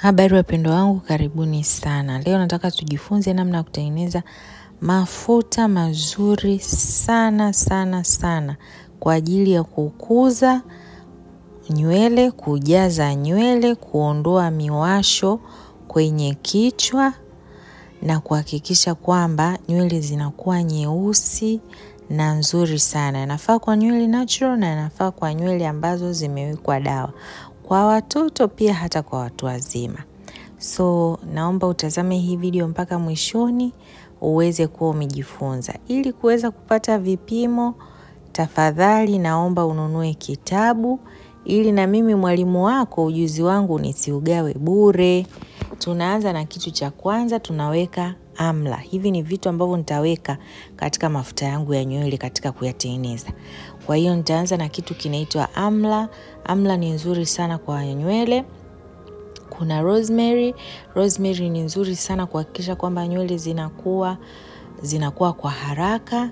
Habari wapendwa wangu, karibuni sana. Leo nataka tujifunze namna ya kutengeneza mafuta mazuri sana kwa ajili ya kukuza nywele, kujaza nywele, kuondoa miwasho kwenye kichwa na kuhakikisha kwamba nywele zinakuwa nyeusi na nzuri sana. Inafaa kwa nywele natural na inafaa kwa nywele ambazo zimewekwa dawa. Kwa watoto pia hata kwa watu wazima. So naomba utazame hii video mpaka mwishoni uweze kuwa umejifunza. Ili kuweza kupata vipimo, tafadhali naomba ununue kitabu ili na mimi mwalimu wako ujuzi wangu nisiugawe bure. Tunaanza na kitu cha kwanza, tunaweka amla. Hivi ni vitu ambavyo nitaweka katika mafuta yangu ya nywele katika kuyatengeneza. Kwa hiyo nitaanza na kitu kinaitwa amla. Amla ni nzuri sana kwa nywele. Kuna rosemary. Rosemary ni nzuri sana kuhakikisha kwamba nywele zinakuwa kwa haraka.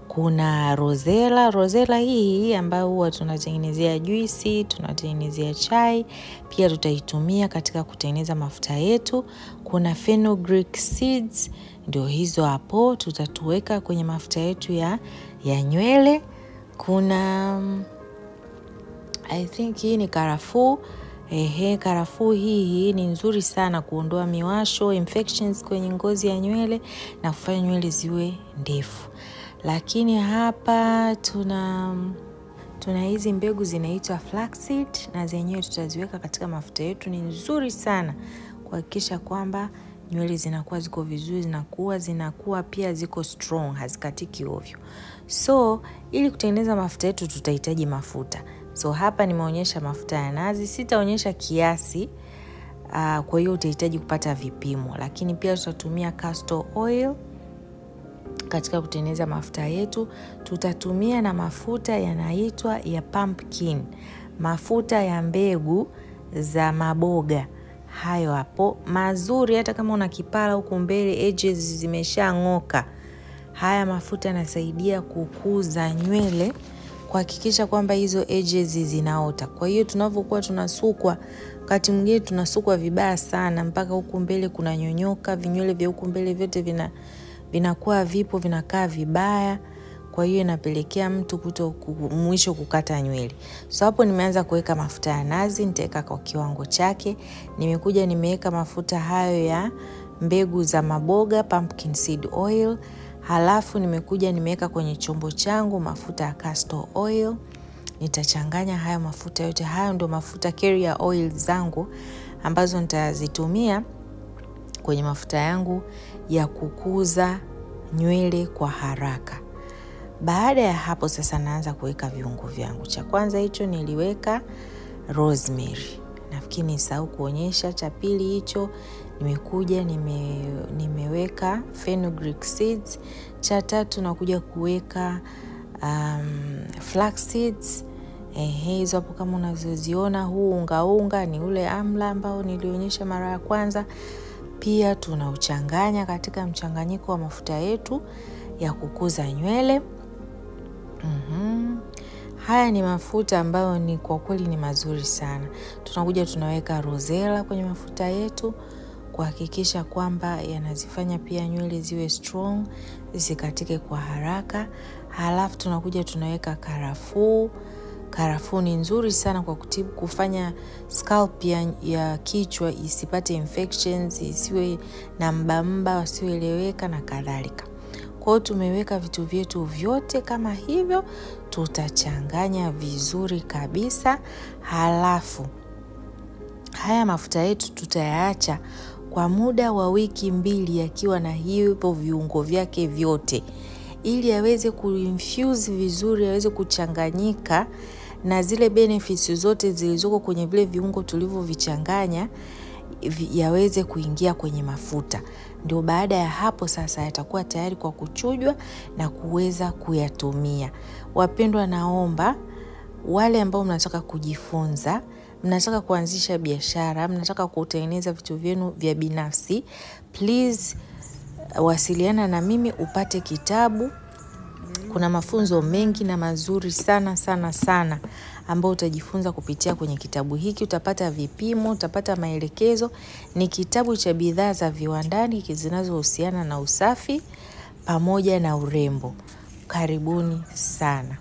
Kuna rosella. Rosella hii ambayo huwa tunatengenezea juisi, tunatengenezea chai, pia tutaitumia katika kutengeneza mafuta yetu. Kuna fenugreek seeds, ndio hizo hapo tutatuweka kwenye mafuta yetu ya nywele. Kuna I think hii ni karafuu. Karafuu hii ni nzuri sana kuondoa miwasho, infections kwenye ngozi ya nywele na kufanya nywele ziwe ndefu. Lakini hapa tuna hizi mbegu zinaitwa flaxseed na zenyewe tutaziweka katika mafuta yetu. Ni nzuri sana kuhakikisha kwamba nywele zinakuwa ziko vizuri, zinakuwa pia ziko strong, hazikatiki ovyo. So ili kutengeneza mafuta yetu tutahitaji mafuta. So hapa nimeonyesha mafuta ya nazi, sitaonyesha kiasi. Kwa hiyo utahitaji kupata vipimo, lakini pia tutatumia castor oil katika kutengeneza mafuta yetu. Tutatumia na mafuta yanaitwa ya pumpkin, mafuta ya mbegu za maboga. Hayo hapo mazuri, hata kama una kipara huko mbele edges zimeshang'oka. Haya mafuta yanasaidia kukuza nywele, kuhakikisha kwamba hizo edges zinaota. Kwa hiyo tunavyokuwa tunasukwa, wakati mwingine tunasukwa vibaya sana mpaka huko mbele kuna nyonyoka, vinywele vya huko mbele vyote vinakuwa vipo, vinakaa vibaya. Kwa hiyo inapelekea mtu mwisho kukata nywele. So hapo nimeanza kuweka mafuta ya nazi, nitaweka kwa kiwango chake. Nimekuja nimeweka mafuta hayo ya mbegu za maboga, pumpkin seed oil. Halafu nimekuja nimeweka kwenye chombo changu mafuta ya castor oil. Nitachanganya haya mafuta yote. Hayo ndio mafuta carrier oil zangu ambazo nitazitumia kwenye mafuta yangu ya kukuza nywele kwa haraka. Baada ya hapo sasa naanza kuweka viungo vyangu. Cha kwanza hicho niliweka rosemary. Nafikiri nisahau kuonyesha. Cha pili hicho nimekuja nimeweka fenugreek seeds. Cha tatu nakuja kuweka flax seeds. Hizo hapo kama unazoziona. Huu unga ni ule amla ambao nilionyesha mara ya kwanza. Pia tunauchanganya katika mchanganyiko wa mafuta yetu ya kukuza nywele. Haya ni mafuta ambayo ni kwa kweli ni mazuri sana. Tunakuja tunaweka rosella kwenye mafuta yetu kuhakikisha kwamba yanazifanya pia nywele ziwe strong, zisikatike kwa haraka. Halafu tunakuja tunaweka karafuu. Karafuu ni nzuri sana kwa kufanya scalp ya kichwa isipate infections, isiwe na mbamba, usieleweka na kadhalika. Kwa hiyo tumeweka vitu vyetu vyote kama hivyo, tutachanganya vizuri kabisa. Halafu haya mafuta yetu tutayaacha kwa muda wa wiki 2 yakiwa na hivyo viungo vyake vyote, ili yaweze kuinfuse vizuri, yaweze kuchanganyika na zile benefits zote zilizoko kwenye vile viungo tulivyovichanganya yaweze kuingia kwenye mafuta. Ndio baada ya hapo sasa yatakuwa tayari kwa kuchujwa na kuweza kuyatumia. Wapendwa, naomba wale ambao mnataka kujifunza, mnataka kuanzisha biashara, mnataka kutengeneza vitu vyenu vya binafsi, please wasiliana na mimi upate kitabu. Kuna mafunzo mengi na mazuri sana ambao utajifunza kupitia kwenye kitabu hiki. Utapata vipimo, utapata maelekezo. Ni kitabu cha bidhaa za viwandani zinazohusiana na usafi pamoja na urembo. Karibuni sana.